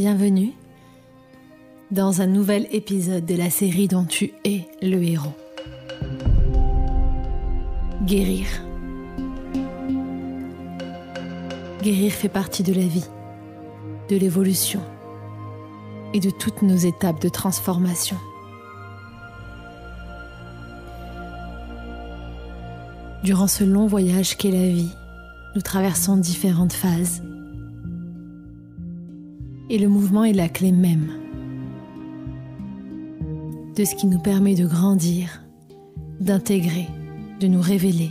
bienvenue dans un nouvel épisode de la série dont tu es le héros. Guérir. Guérir fait partie de la vie, de l'évolution et de toutes nos étapes de transformation. Durant ce long voyage qu'est la vie, nous traversons différentes phases. Et le mouvement est la clé même de ce qui nous permet de grandir, d'intégrer, de nous révéler,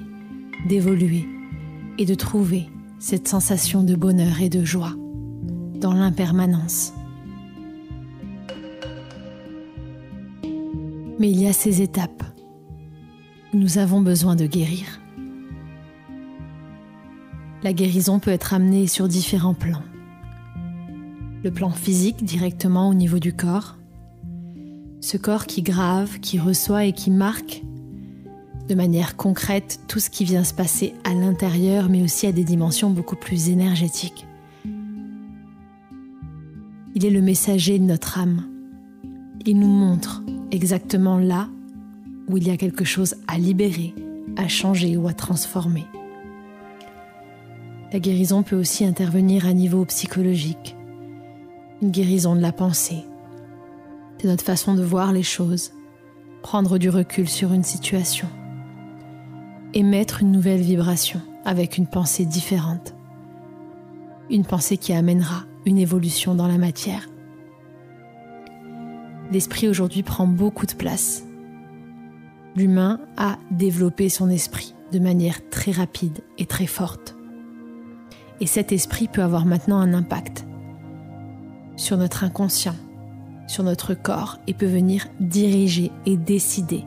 d'évoluer et de trouver cette sensation de bonheur et de joie dans l'impermanence. Mais il y a ces étapes où nous avons besoin de guérir. La guérison peut être amenée sur différents plans. Le plan physique directement au niveau du corps, ce corps qui grave, qui reçoit et qui marque de manière concrète tout ce qui vient se passer à l'intérieur, mais aussi à des dimensions beaucoup plus énergétiques. Il est le messager de notre âme. Il nous montre exactement là où il y a quelque chose à libérer, à changer ou à transformer. La guérison peut aussi intervenir à niveau psychologique. Une guérison de la pensée, de notre façon de voir les choses, prendre du recul sur une situation, émettre une nouvelle vibration avec une pensée différente, une pensée qui amènera une évolution dans la matière. L'esprit aujourd'hui prend beaucoup de place. L'humain a développé son esprit de manière très rapide et très forte. Et cet esprit peut avoir maintenant un impact sur notre inconscient, sur notre corps et peut venir diriger et décider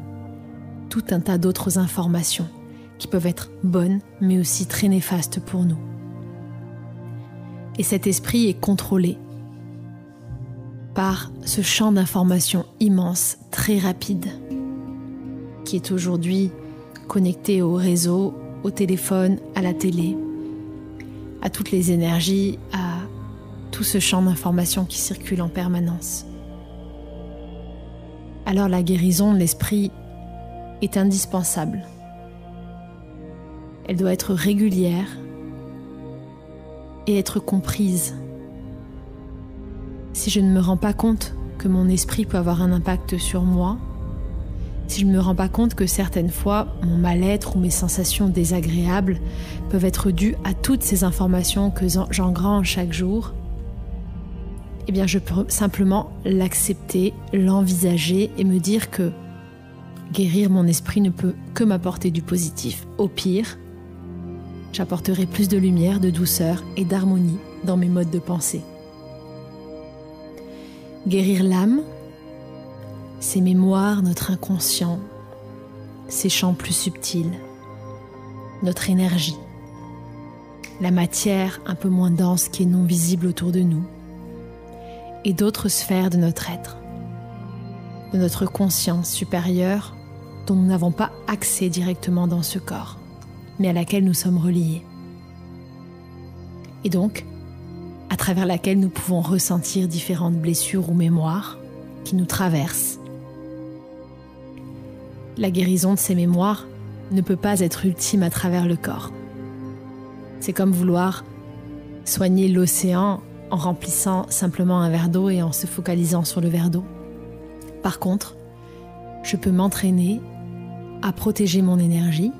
tout un tas d'autres informations qui peuvent être bonnes mais aussi très néfastes pour nous. Et cet esprit est contrôlé par ce champ d'informations immense, très rapide, qui est aujourd'hui connecté au réseau, au téléphone, à la télé, à toutes les énergies, à tout ce champ d'informations qui circule en permanence. Alors la guérison de l'esprit est indispensable. Elle doit être régulière et être comprise. Si je ne me rends pas compte que mon esprit peut avoir un impact sur moi, si je ne me rends pas compte que certaines fois mon mal-être ou mes sensations désagréables peuvent être dues à toutes ces informations que j'engrange chaque jour, eh bien je peux simplement l'accepter, l'envisager et me dire que guérir mon esprit ne peut que m'apporter du positif. Au pire, j'apporterai plus de lumière, de douceur et d'harmonie dans mes modes de pensée. Guérir l'âme, ses mémoires, notre inconscient, ses champs plus subtils, notre énergie, la matière un peu moins dense qui est non visible autour de nous, et d'autres sphères de notre être, de notre conscience supérieure dont nous n'avons pas accès directement dans ce corps, mais à laquelle nous sommes reliés. Et donc, à travers laquelle nous pouvons ressentir différentes blessures ou mémoires qui nous traversent. La guérison de ces mémoires ne peut pas être ultime à travers le corps. C'est comme vouloir soigner l'océan en remplissant simplement un verre d'eau et en se focalisant sur le verre d'eau. Par contre, je peux m'entraîner à protéger mon énergie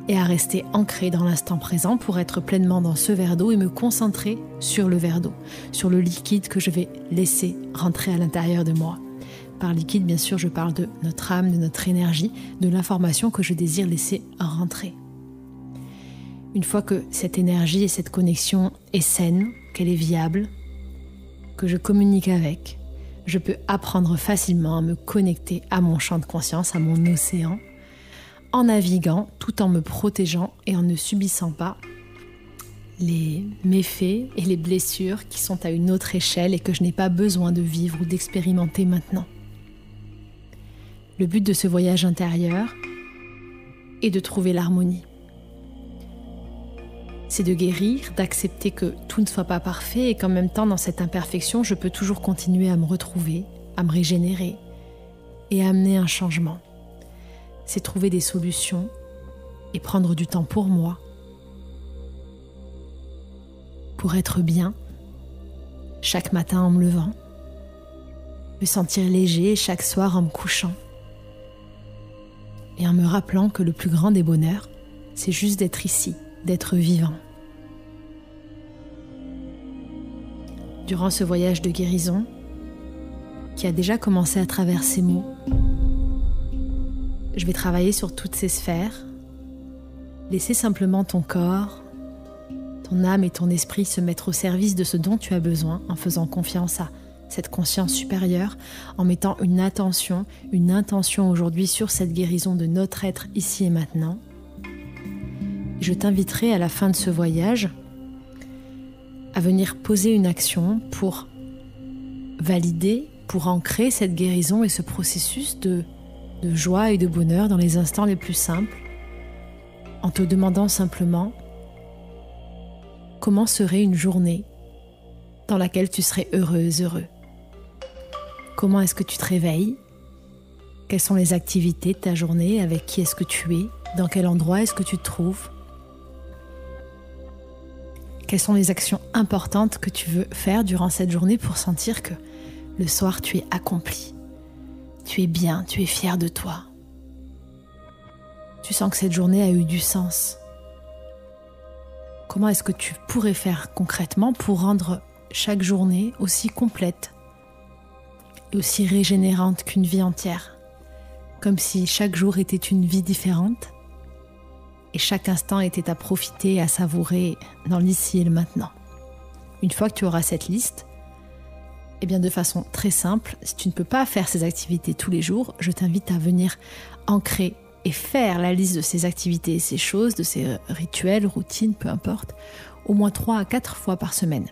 et à rester ancré dans l'instant présent pour être pleinement dans ce verre d'eau et me concentrer sur le verre d'eau, sur le liquide que je vais laisser rentrer à l'intérieur de moi. Par liquide, bien sûr, je parle de notre âme, de notre énergie, de l'information que je désire laisser rentrer. Une fois que cette énergie et cette connexion est saine, qu'elle est viable, que je communique avec, je peux apprendre facilement à me connecter à mon champ de conscience, à mon océan, en naviguant tout en me protégeant et en ne subissant pas les méfaits et les blessures qui sont à une autre échelle et que je n'ai pas besoin de vivre ou d'expérimenter maintenant. Le but de ce voyage intérieur est de trouver l'harmonie. C'est de guérir, d'accepter que tout ne soit pas parfait et qu'en même temps, dans cette imperfection, je peux toujours continuer à me retrouver, à me régénérer et à amener un changement. C'est trouver des solutions et prendre du temps pour moi, pour être bien chaque matin en me levant, me sentir léger chaque soir en me couchant et en me rappelant que le plus grand des bonheurs, c'est juste d'être ici, d'être vivant. Durant ce voyage de guérison, qui a déjà commencé à travers ces mots, je vais travailler sur toutes ces sphères, laisser simplement ton corps, ton âme et ton esprit se mettre au service de ce dont tu as besoin en faisant confiance à cette conscience supérieure, en mettant une intention aujourd'hui sur cette guérison de notre être ici et maintenant. Je t'inviterai à la fin de ce voyage à venir poser une action pour valider, pour ancrer cette guérison et ce processus de joie et de bonheur dans les instants les plus simples, en te demandant simplement comment serait une journée dans laquelle tu serais heureuse, heureux. Comment est-ce que tu te réveilles? Quelles sont les activités de ta journée? Avec qui est-ce que tu es? Dans quel endroit est-ce que tu te trouves? Quelles sont les actions importantes que tu veux faire durant cette journée pour sentir que le soir tu es accompli, tu es bien, tu es fier de toi. Tu sens que cette journée a eu du sens. Comment est-ce que tu pourrais faire concrètement pour rendre chaque journée aussi complète et aussi régénérante qu'une vie entière, comme si chaque jour était une vie différente et chaque instant était à profiter et à savourer dans l'ici et le maintenant. Une fois que tu auras cette liste, eh bien de façon très simple, si tu ne peux pas faire ces activités tous les jours, je t'invite à venir ancrer et faire la liste de ces activités, ces choses, de ces rituels, routines, peu importe, au moins 3 à 4 fois par semaine.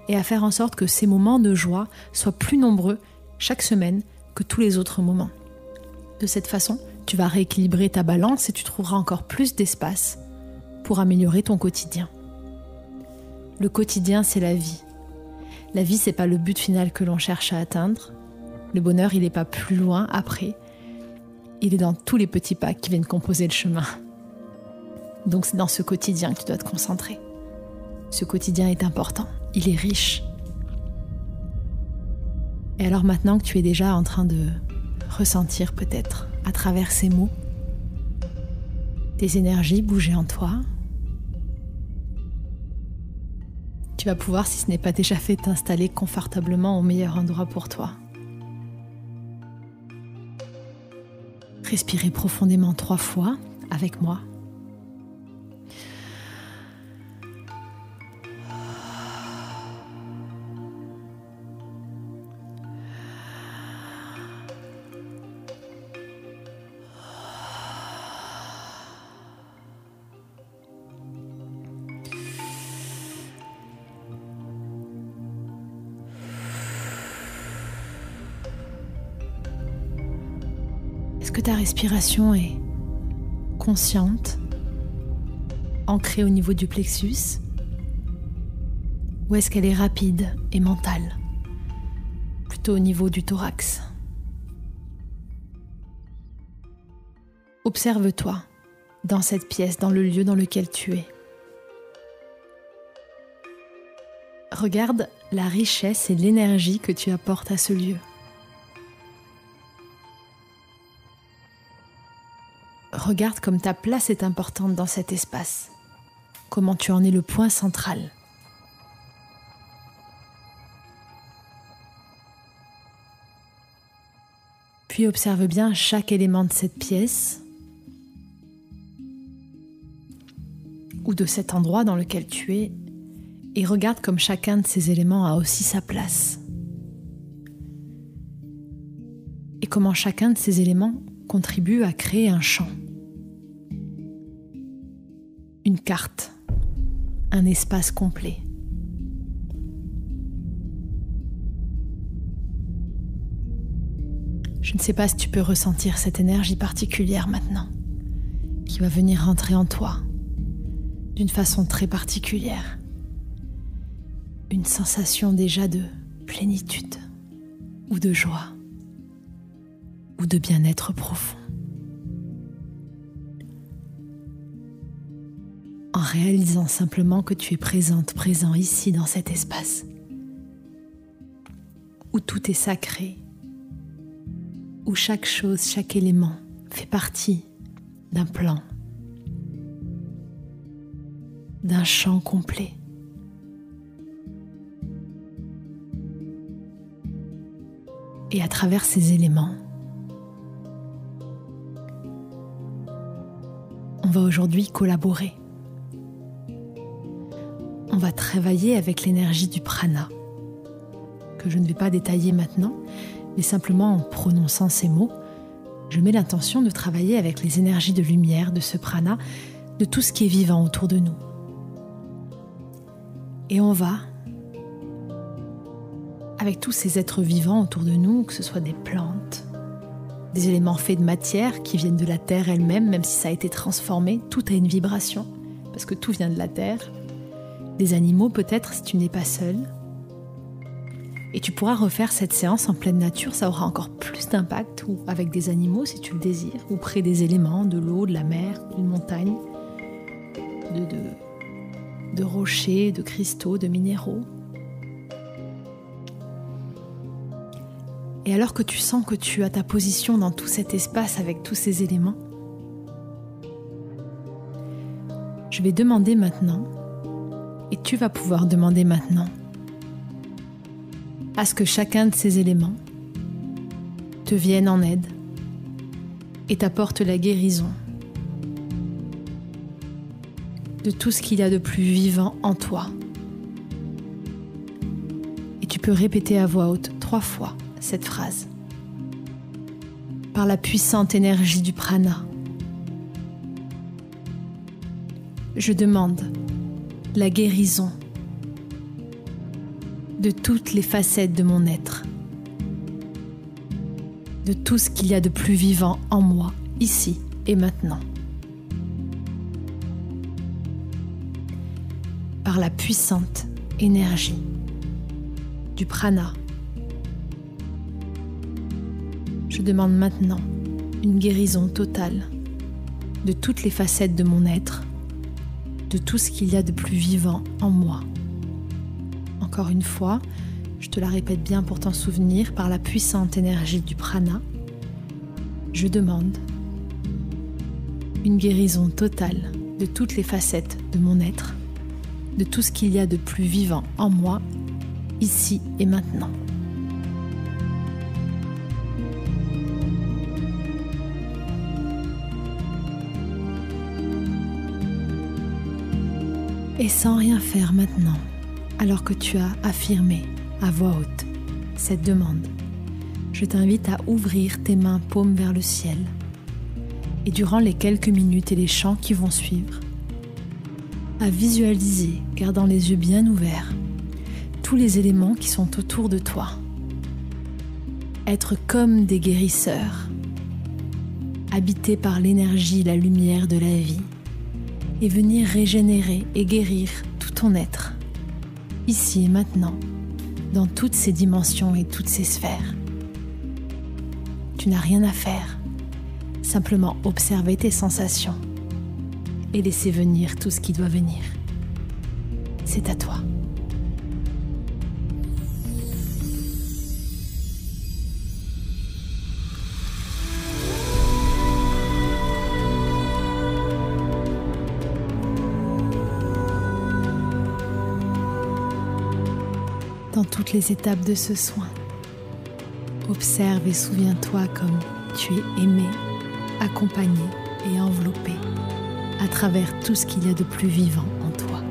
Et à faire en sorte que ces moments de joie soient plus nombreux chaque semaine que tous les autres moments. De cette façon, tu vas rééquilibrer ta balance et tu trouveras encore plus d'espace pour améliorer ton quotidien. Le quotidien, c'est la vie. La vie, c'est pas le but final que l'on cherche à atteindre. Le bonheur, il n'est pas plus loin après. Il est dans tous les petits pas qui viennent composer le chemin. Donc c'est dans ce quotidien que tu dois te concentrer. Ce quotidien est important, il est riche. Et alors maintenant que tu es déjà en train de ressentir peut-être à travers ces mots tes énergies bouger en toi, tu vas pouvoir, si ce n'est pas déjà fait, t'installer confortablement au meilleur endroit pour toi. Respirez profondément 3 fois avec moi. Est-ce que ta respiration est consciente, ancrée au niveau du plexus, ou est-ce qu'elle est rapide et mentale, plutôt au niveau du thorax? Observe-toi dans cette pièce, dans le lieu dans lequel tu es. Regarde la richesse et l'énergie que tu apportes à ce lieu. Regarde comme ta place est importante dans cet espace, comment tu en es le point central. Puis observe bien chaque élément de cette pièce ou de cet endroit dans lequel tu es et regarde comme chacun de ces éléments a aussi sa place. Et comment chacun de ces éléments contribue à créer un champ. Une carte, un espace complet. Je ne sais pas si tu peux ressentir cette énergie particulière maintenant, qui va venir rentrer en toi, d'une façon très particulière. Une sensation déjà de plénitude ou de joie ou de bien-être profond. En réalisant simplement que tu es présente, présent ici dans cet espace où tout est sacré, où chaque chose, chaque élément fait partie d'un plan, d'un champ complet. Et à travers ces éléments, on va aujourd'hui collaborer. On va travailler avec l'énergie du prana, que je ne vais pas détailler maintenant, mais simplement en prononçant ces mots, je mets l'intention de travailler avec les énergies de lumière de ce prana, de tout ce qui est vivant autour de nous. Et on va, avec tous ces êtres vivants autour de nous, que ce soit des plantes, des éléments faits de matière qui viennent de la terre elle-même, même si ça a été transformé, tout a une vibration, parce que tout vient de la terre. Des animaux peut-être si tu n'es pas seul. Et tu pourras refaire cette séance en pleine nature, ça aura encore plus d'impact, ou avec des animaux si tu le désires, ou près des éléments, de l'eau, de la mer, d'une montagne, de rochers, de cristaux, de minéraux. Et alors que tu sens que tu as ta position dans tout cet espace avec tous ces éléments, je vais demander maintenant, et tu vas pouvoir demander maintenant, à ce que chacun de ces éléments te vienne en aide et t'apporte la guérison de tout ce qu'il y a de plus vivant en toi. Et tu peux répéter à voix haute 3 fois cette phrase. Par la puissante énergie du prana, je demande la guérison de toutes les facettes de mon être, de tout ce qu'il y a de plus vivant en moi, ici et maintenant. Par la puissante énergie du prana, je demande maintenant une guérison totale de toutes les facettes de mon être, de tout ce qu'il y a de plus vivant en moi. Encore une fois, je te la répète bien pour t'en souvenir, par la puissante énergie du prana, je demande une guérison totale de toutes les facettes de mon être, de tout ce qu'il y a de plus vivant en moi, ici et maintenant. Et sans rien faire maintenant, alors que tu as affirmé à voix haute cette demande, je t'invite à ouvrir tes mains paumes vers le ciel et durant les quelques minutes et les chants qui vont suivre, à visualiser, gardant les yeux bien ouverts, tous les éléments qui sont autour de toi. Être comme des guérisseurs, habités par l'énergie et la lumière de la vie, et venir régénérer et guérir tout ton être, ici et maintenant, dans toutes ces dimensions et toutes ces sphères. Tu n'as rien à faire, simplement observer tes sensations et laisser venir tout ce qui doit venir. C'est à toi. Dans toutes les étapes de ce soin, observe et souviens-toi comme tu es aimé, accompagné et enveloppé à travers tout ce qu'il y a de plus vivant en toi.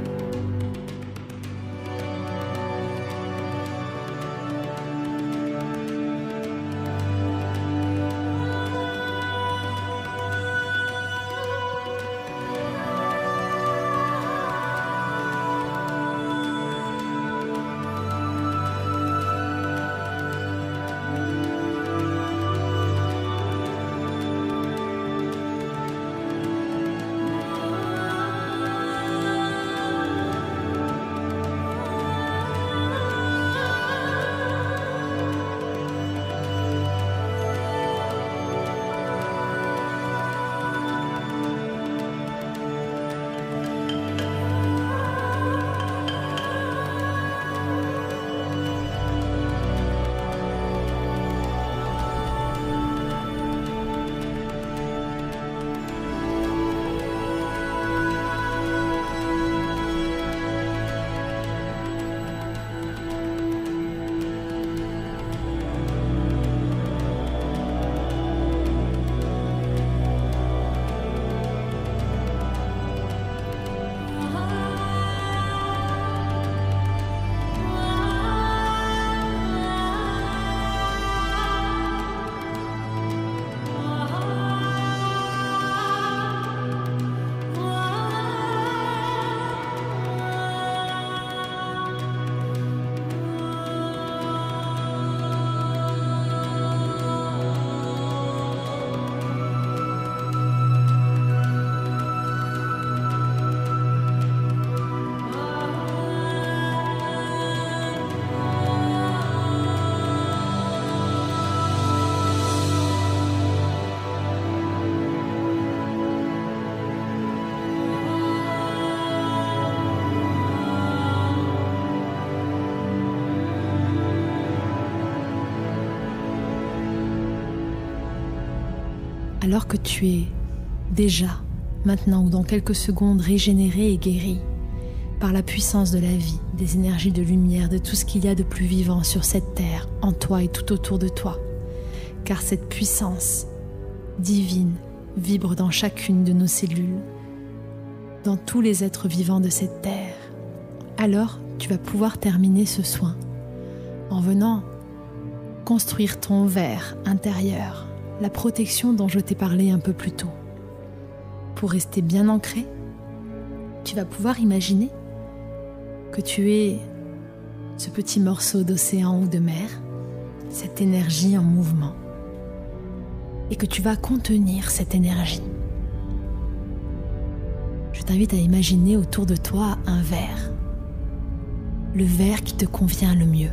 alors que tu es déjà, maintenant ou dans quelques secondes, régénéré et guéri par la puissance de la vie, des énergies de lumière, de tout ce qu'il y a de plus vivant sur cette terre, en toi et tout autour de toi. Car cette puissance divine vibre dans chacune de nos cellules, dans tous les êtres vivants de cette terre. Alors, tu vas pouvoir terminer ce soin en venant construire ton verre intérieur, la protection dont je t'ai parlé un peu plus tôt. Pour rester bien ancré, tu vas pouvoir imaginer que tu es ce petit morceau d'océan ou de mer, cette énergie en mouvement, et que tu vas contenir cette énergie. Je t'invite à imaginer autour de toi un verre, le verre qui te convient le mieux.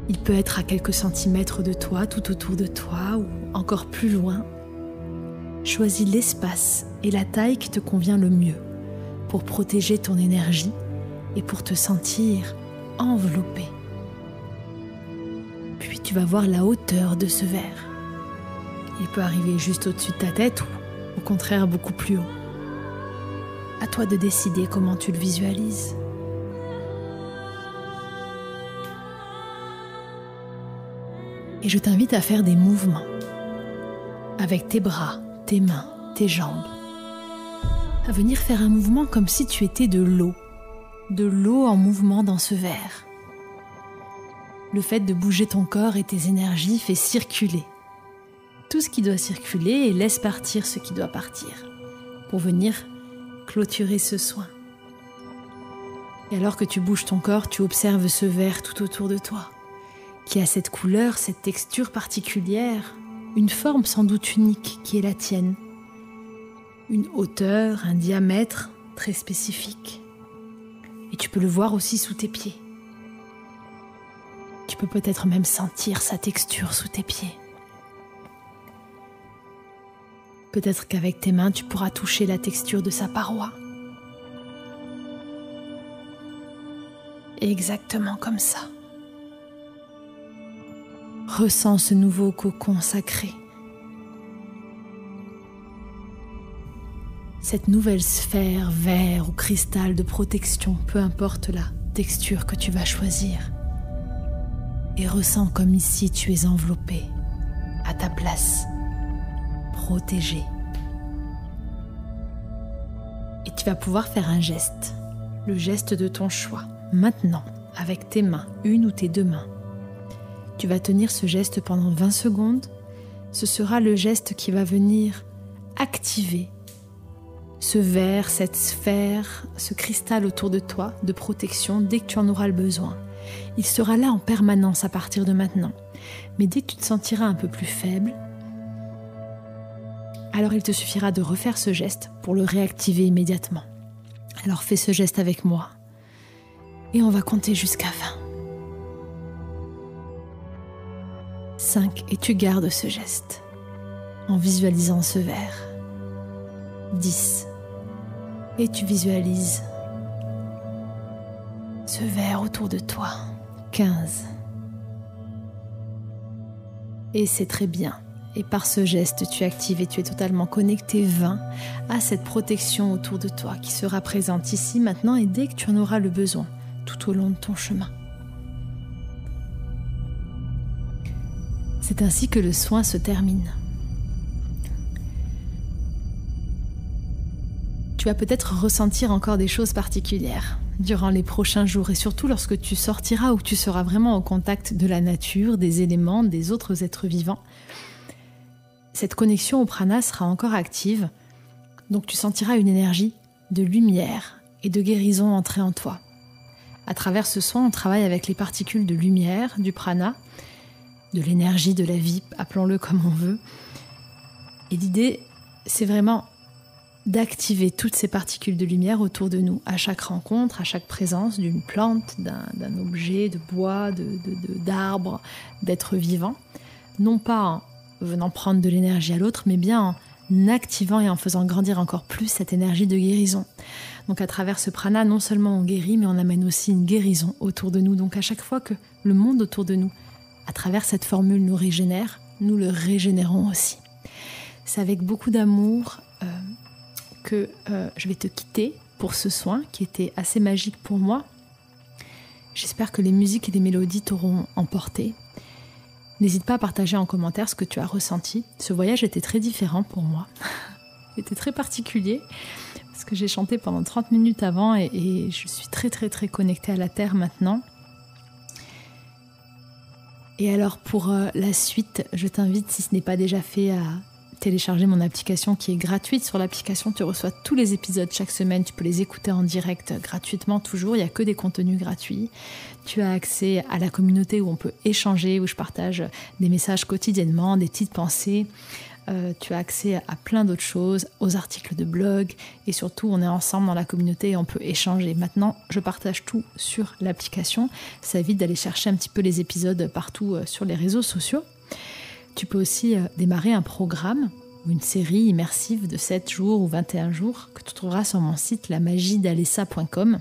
Il peut être à quelques centimètres de toi, tout autour de toi ou encore plus loin. Choisis l'espace et la taille qui te convient le mieux pour protéger ton énergie et pour te sentir enveloppé. Puis tu vas voir la hauteur de ce verre. Il peut arriver juste au-dessus de ta tête ou au contraire beaucoup plus haut. À toi de décider comment tu le visualises. Et je t'invite à faire des mouvements avec tes bras, tes mains, tes jambes. À venir faire un mouvement comme si tu étais de l'eau en mouvement dans ce verre. Le fait de bouger ton corps et tes énergies fait circuler tout ce qui doit circuler et laisse partir ce qui doit partir pour venir clôturer ce soin. Et alors que tu bouges ton corps, tu observes ce verre tout autour de toi, qui a cette couleur, cette texture particulière, une forme sans doute unique qui est la tienne, une hauteur, un diamètre très spécifique. Et tu peux le voir aussi sous tes pieds. Tu peux peut-être même sentir sa texture sous tes pieds. Peut-être qu'avec tes mains, tu pourras toucher la texture de sa paroi. Et exactement comme ça. Ressens ce nouveau cocon sacré. Cette nouvelle sphère, verre ou cristal de protection, peu importe la texture que tu vas choisir. Et ressens comme ici tu es enveloppé, à ta place, protégé. Et tu vas pouvoir faire un geste, le geste de ton choix. Maintenant, avec tes mains, une ou tes deux mains, tu vas tenir ce geste pendant 20 secondes. Ce sera le geste qui va venir activer ce verre, cette sphère, ce cristal autour de toi de protection dès que tu en auras le besoin. Il sera là en permanence à partir de maintenant. Mais dès que tu te sentiras un peu plus faible, alors il te suffira de refaire ce geste pour le réactiver immédiatement. Alors fais ce geste avec moi et on va compter jusqu'à 20. 5 et tu gardes ce geste en visualisant ce verre. 10 et tu visualises ce verre autour de toi. 15 et c'est très bien. Et par ce geste, tu actives et tu es totalement connecté 20 à cette protection autour de toi qui sera présente ici, maintenant et dès que tu en auras le besoin, tout au long de ton chemin. C'est ainsi que le soin se termine. Tu vas peut-être ressentir encore des choses particulières durant les prochains jours et surtout lorsque tu sortiras ou que tu seras vraiment au contact de la nature, des éléments, des autres êtres vivants. Cette connexion au prana sera encore active, donc tu sentiras une énergie de lumière et de guérison entrer en toi. À travers ce soin, on travaille avec les particules de lumière, du prana, de l'énergie de la vie, appelons-le comme on veut. Et l'idée, c'est vraiment d'activer toutes ces particules de lumière autour de nous, à chaque rencontre, à chaque présence d'une plante, d'un objet, de bois, d'arbre, d'être vivant. Non pas en venant prendre de l'énergie à l'autre, mais bien en activant et en faisant grandir encore plus cette énergie de guérison. Donc à travers ce prana, non seulement on guérit, mais on amène aussi une guérison autour de nous. Donc à chaque fois que le monde autour de nous, à travers cette formule, nous régénère, nous le régénérons aussi. C'est avec beaucoup d'amour que je vais te quitter pour ce soin qui était assez magique pour moi. J'espère que les musiques et les mélodies t'auront emporté. N'hésite pas à partager en commentaire ce que tu as ressenti. Ce voyage était très différent pour moi. Il était très particulier parce que j'ai chanté pendant 30 minutes avant et je suis très très très connectée à la terre maintenant. Et alors pour la suite, je t'invite, si ce n'est pas déjà fait, à télécharger mon application qui est gratuite. Sur l'application, tu reçois tous les épisodes chaque semaine. Tu peux les écouter en direct gratuitement toujours. Il n'y a que des contenus gratuits. Tu as accès à la communauté où on peut échanger, où je partage des messages quotidiennement, des petites pensées. Tu as accès à plein d'autres choses, aux articles de blog et surtout on est ensemble dans la communauté et on peut échanger. Maintenant, je partage tout sur l'application. Ça évite d'aller chercher un petit peu les épisodes partout sur les réseaux sociaux. Tu peux aussi démarrer un programme ou une série immersive de 7 jours ou 21 jours que tu trouveras sur mon site lamagidalessa.com.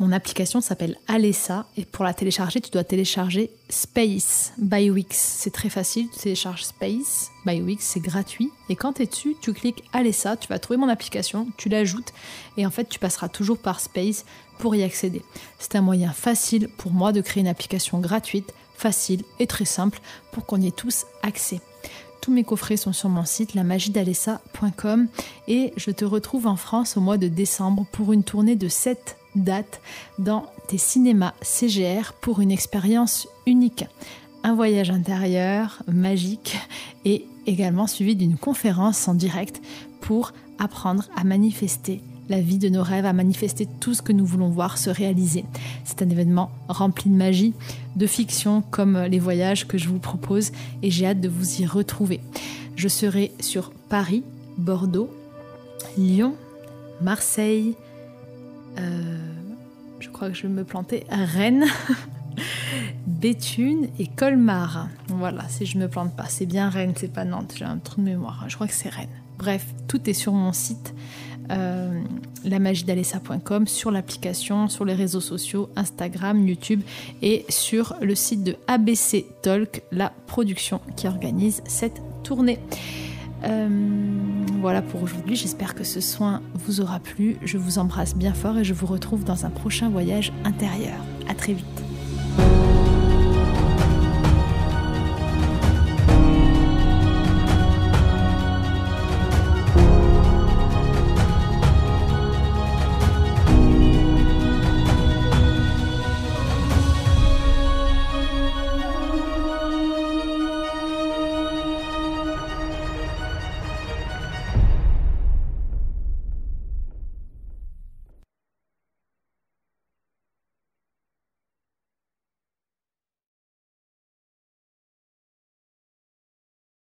Mon application s'appelle Alessa et pour la télécharger, tu dois télécharger Space by Wix. C'est très facile, tu télécharges Space by Wix, c'est gratuit. Et quand tu es dessus, tu cliques Alessa, tu vas trouver mon application, tu l'ajoutes et en fait, tu passeras toujours par Space pour y accéder. C'est un moyen facile pour moi de créer une application gratuite, facile et très simple pour qu'on y ait tous accès. Tous mes coffrets sont sur mon site lamagidalessa.com et je te retrouve en France au mois de décembre pour une tournée de 7 dates dans tes cinémas CGR pour une expérience unique. Un voyage intérieur magique et également suivi d'une conférence en direct pour apprendre à manifester la vie de nos rêves, à manifester tout ce que nous voulons voir se réaliser. C'est un événement rempli de magie, de fiction comme les voyages que je vous propose et j'ai hâte de vous y retrouver. Je serai sur Paris, Bordeaux, Lyon, Marseille, je crois que je vais me planter, Rennes, Béthune et Colmar. Voilà, si je ne me plante pas, c'est bien Rennes, c'est pas Nantes, j'ai un trou de mémoire, je crois que c'est Rennes. Bref, tout est sur mon site lamagidalessa.com, sur l'application, sur les réseaux sociaux, Instagram, YouTube et sur le site de ABC Talk, la production qui organise cette tournée. Voilà pour aujourd'hui, j'espère que ce soin vous aura plu. Je vous embrasse bien fort et je vous retrouve dans un prochain voyage intérieur. À très vite.